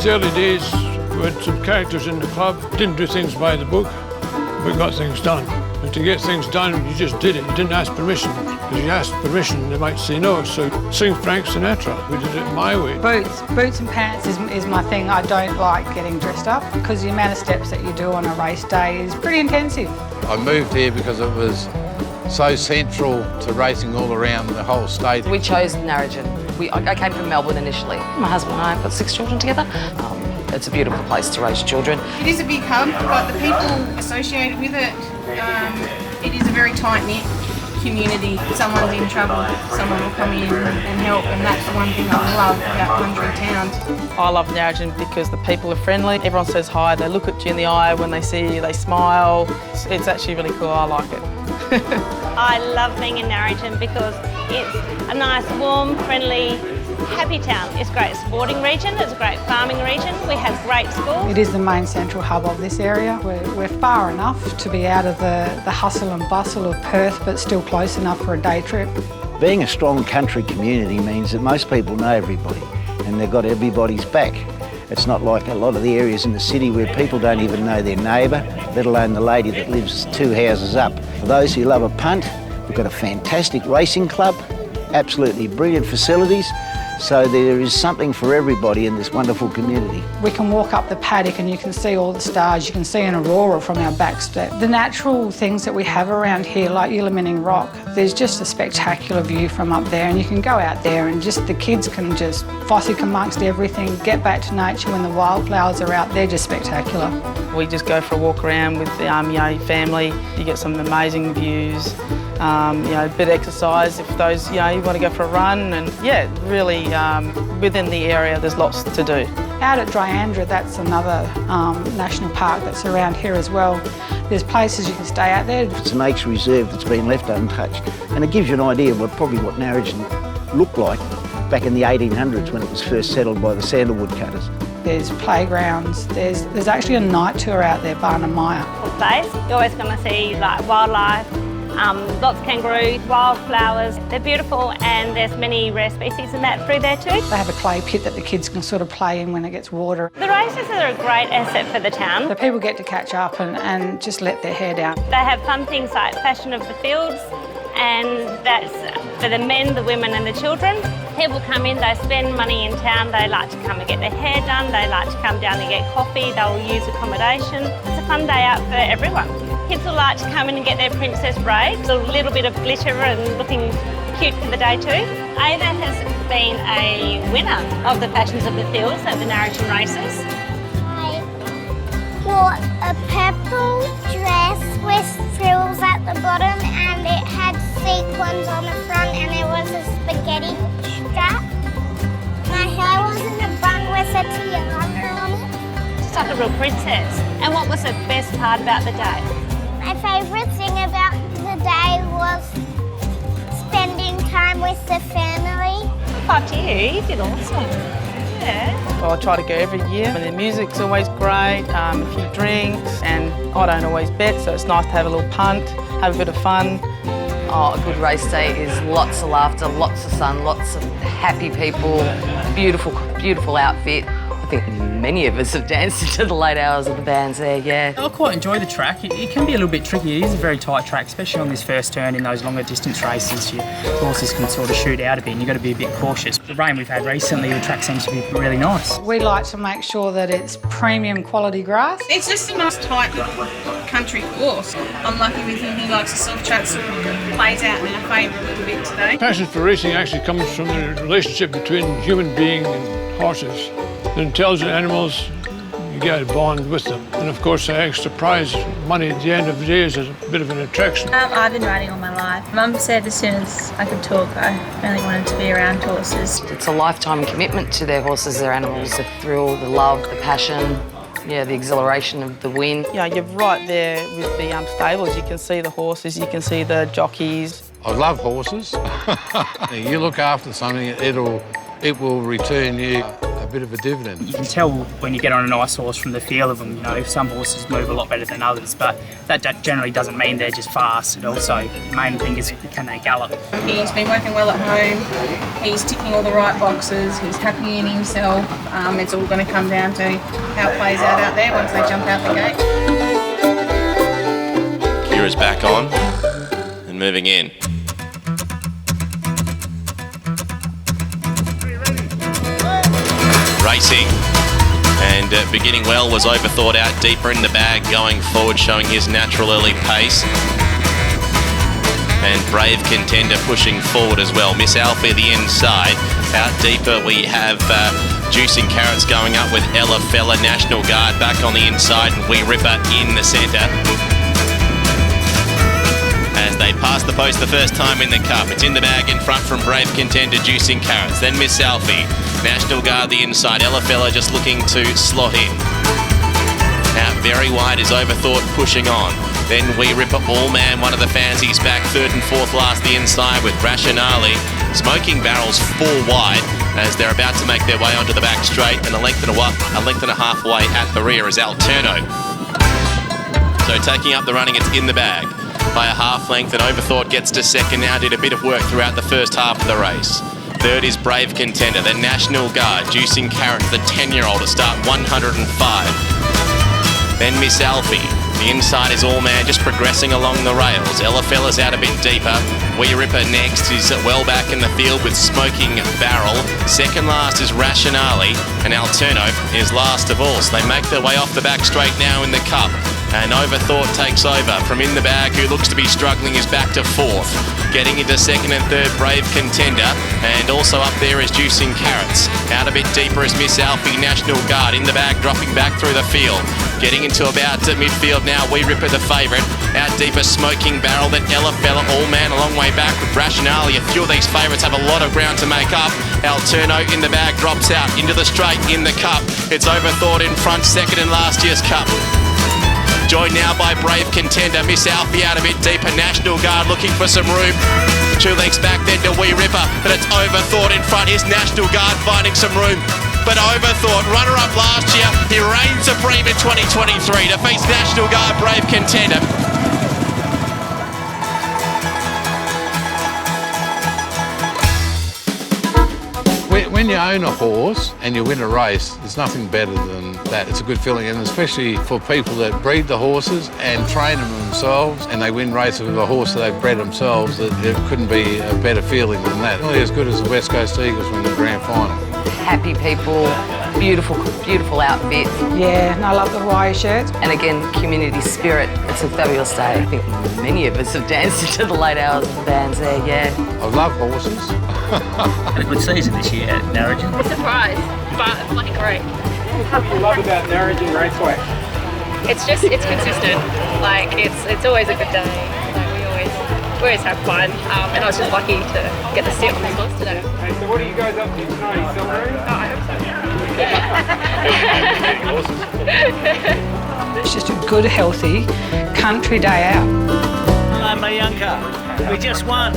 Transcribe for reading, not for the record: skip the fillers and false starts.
these early days, we had some characters in the club, didn't do things by the book, but got things done. And to get things done, you just did it. You didn't ask permission. Because you asked permission, they might say no. So sing Frank Sinatra. We did it my way. Boots and pants is my thing. I don't like getting dressed up because the amount of steps that you do on a race day is pretty intensive. I moved here because it was so central to racing all around the whole state. We chose Narrogin. I came from Melbourne initially. My husband and I have got 6 children together. It's a beautiful place to raise children. It is a big hub, but the people associated with it, it is a very tight-knit community. If someone's in trouble, someone will come in and help, and that's the one thing I love about country towns. I love Narrogin because the people are friendly. Everyone says hi, they look at you in the eye when they see you, they smile. It's actually really cool, I like it. I love being in Narrogin because it's a nice, warm, friendly, happy town. It's a great sporting region, it's a great farming region, we have great schools. It is the main central hub of this area. We're far enough to be out of the hustle and bustle of Perth, but still close enough for a day trip. Being a strong country community means that most people know everybody and they've got everybody's back. It's not like a lot of the areas in the city where people don't even know their neighbour, let alone the lady that lives 2 houses up. For those who love a punt, we've got a fantastic racing club, absolutely brilliant facilities, so there is something for everybody in this wonderful community. We can walk up the paddock and you can see all the stars, you can see an aurora from our back step. The natural things that we have around here, like Illuminating Rock, there's just a spectacular view from up there, and you can go out there and just the kids can just fossick amongst everything, get back to nature when the wildflowers are out. They're just spectacular. We just go for a walk around with the family. You get some amazing views. A bit of exercise if those, you want to go for a run, and really within the area there's lots to do. Out at Dryandra, that's another national park that's around here as well. There's places you can stay out there. It's a nature reserve that's been left untouched, and it gives you an idea of what Narrogin looked like back in the 1800s when it was first settled by the sandalwood cutters. There's playgrounds, there's actually a night tour out there, Barnum Maya. Place, you're always going to see like wildlife, lots of kangaroos, wildflowers. They're beautiful, and there's many rare species in that through there too. They have a clay pit that the kids can sort of play in when it gets water. The races are a great asset for the town. The people get to catch up and just let their hair down. They have fun things like Fashion of the Fields, and that's for the men, the women and the children. People come in, they spend money in town, they like to come and get their hair done, they like to come down and get coffee, they'll use accommodation. It's a fun day out for everyone. Kids will like to come in and get their princess braids, a little bit of glitter and looking cute for the day too. Ava has been a winner of the Fashions of the Fields at the Narrogin Races. I wore a purple dress with frills at the bottom, and it had sequins on the front, and it was a spaghetti strap. My hair was in a bun with a tiara on it. Just like a real princess. And what was the best part about the day? My favourite thing about the day was spending time with the family. After you did awesome. Yeah. Well, I try to go every year, and the music's always great, a few drinks, and I don't always bet, so it's nice to have a little punt, have a bit of fun. Oh, a good race day is lots of laughter, lots of sun, lots of happy people, beautiful outfit. I think many of us have danced into the late hours of the bands there, yeah. I quite enjoy the track. It can be a little bit tricky. It is a very tight track, especially on this first turn in those longer distance races. Your horses can sort of shoot out a bit and you've got to be a bit cautious. The rain we've had recently, the track seems to be really nice. We like to make sure that it's premium quality grass. It's just a nice tight country course. I'm lucky with him, he likes the soft track, so it plays out in our favour a little bit today. Passion for racing actually comes from the relationship between human being and horses. They're intelligent animals, you get a bond with them. And of course, the extra prize money at the end of the day is a bit of an attraction. I've been riding all my life. Mum said as soon as I could talk, I really wanted to be around horses. It's a lifetime commitment to their horses, their animals, the thrill, the love, the passion, the exhilaration of the win. You're right there with the stables. You can see the horses, you can see the jockeys. I love horses. You look after something, it will return you a bit of a dividend. You can tell when you get on a nice horse from the feel of them. You know, some horses move a lot better than others, but that generally doesn't mean they're just fast. It also, the main thing is, can they gallop? He's been working well at home. He's ticking all the right boxes. He's happy in himself. It's all going to come down to how it plays out there once they jump out the gate. Kira's back on and moving in. Racing and beginning well, was overthought out deeper in the bag, going forward, showing his natural early pace. And Brave Contender pushing forward as well. Miss Alfie the inside. Out deeper we have Juicing Carrots going up with Ella Fella. National Guard back on the inside and We Ripper in the centre. As they pass the post the first time in the cup. It's in the bag in front from Brave Contender, Juicing Carrots. Then Miss Alfie. National Guard the inside. Ella Fella just looking to slot in. Out very wide is Overthought pushing on. Then We Ripper All Man, one of the fancies back third and fourth last the inside with Rationale. Smoking Barrels 4 wide as they're about to make their way onto the back straight, and a length and a half away at the rear is Alterno. So taking up the running, it's in the bag by a half length, and Overthought gets to second now. Did a bit of work throughout the first half of the race. Third is Brave Contender, the National Guard, Juicing Carrots, the 10-year-old, to start 105. Then Miss Alfie. The inside is All Man, just progressing along the rails. Ella Fella's out a bit deeper. We Ripper next is well back in the field with Smoking Barrel. Second last is Rationale, and Alterno is last of all. So they make their way off the back straight now in the cup. And Overthought takes over from in the bag, who looks to be struggling, is back to fourth. Getting into second and third, Brave Contender. And also up there is Juicing Carrots. Out a bit deeper is Miss Alfie, National Guard. In the bag, dropping back through the field. Getting into about midfield now, We Ripper the favourite. Out deeper, Smoking Barrel, then Ella Fella, All Man a long way back with Rationale. A few of these favourites have a lot of ground to make up. Alterno in the bag drops out into the straight in the cup. It's Overthought in front, second in last year's cup. Joined now by Brave Contender, Miss Alfie out a bit deeper, National Guard looking for some room. 2 lengths back then to We Ripper, but it's Overthought in front. Here's National Guard finding some room. But Overthought, runner-up last year, he reigns supreme in 2023, defeats National Guard, Brave Contender. When you own a horse and you win a race, there's nothing better than that. It's a good feeling, and especially for people that breed the horses and train them themselves, and they win races with a horse that they've bred themselves, it couldn't be a better feeling than that. Really as good as the West Coast Eagles win the grand final. Happy people, beautiful, beautiful outfit. Yeah, and I love the Hawaii shirts. And again, community spirit. It's a fabulous day. I think many of us have danced into the late hours of the bands there, yeah. I love horses. Had a good season this year at Narrogin. Surprised, but bloody great. What do you love about Narrogin Raceway? It's consistent. Like it's always a good day. Like we always have fun. And I was just lucky to get to sit on this horse today. Hey, so what are you guys up to tonight? Celebrating? Oh, I hope so. It's just a good, healthy country day out. Hello, Mayanka. We just won.